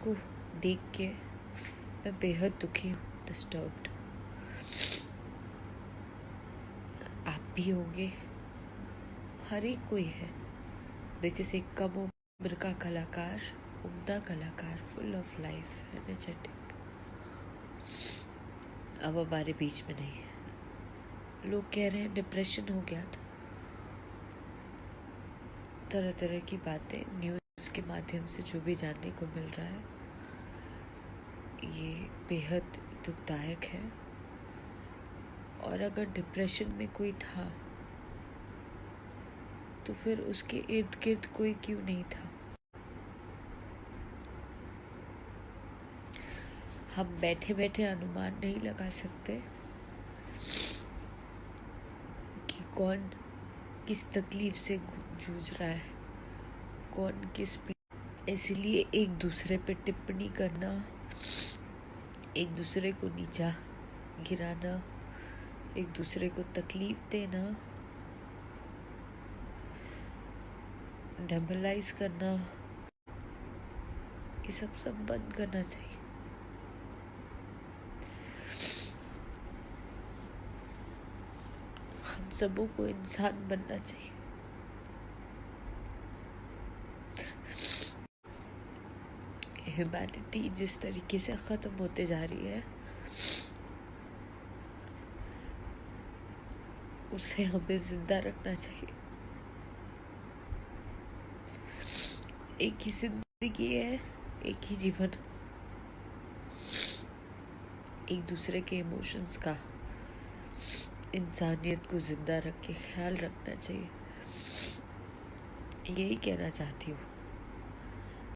को देख के मैं बेहद दुखी हूँ, डिस्टर्ब्ड। आप भी होंगे, हर एक कोई है, बिकॉज एक कम उम्र का कलाकार, उम्दा कलाकार, फुल ऑफ लाइफ, एनर्जेटिक अब हमारे बीच में नहीं है। लोग कह रहे हैं डिप्रेशन हो गया था। तरह तरह की बातें न्यूज़ के माध्यम से जो भी जानने को मिल रहा है, ये बेहद दुखदायक है। और अगर डिप्रेशन में कोई था तो फिर उसके इर्द गिर्द कोई क्यों नहीं था? हम बैठे बैठे अनुमान नहीं लगा सकते कि कौन किस तकलीफ से जूझ रहा है, कौन किस। इसलिए एक दूसरे पे टिप्पणी करना, एक दूसरे को नीचा गिराना, एक दूसरे को तकलीफ देना, डेमोलाइज करना, ये सब बंद करना चाहिए। हम सबों को इंसान बनना चाहिए। ह्यूमैनिटी जिस तरीके से ख़त्म होते जा रही है, उसे हमें जिंदा रखना चाहिए। एक ही जिंदगी है, एक ही जीवन। एक दूसरे के इमोशंस का, इंसानियत को जिंदा रख के ख्याल रखना चाहिए। यही कहना चाहती हूँ।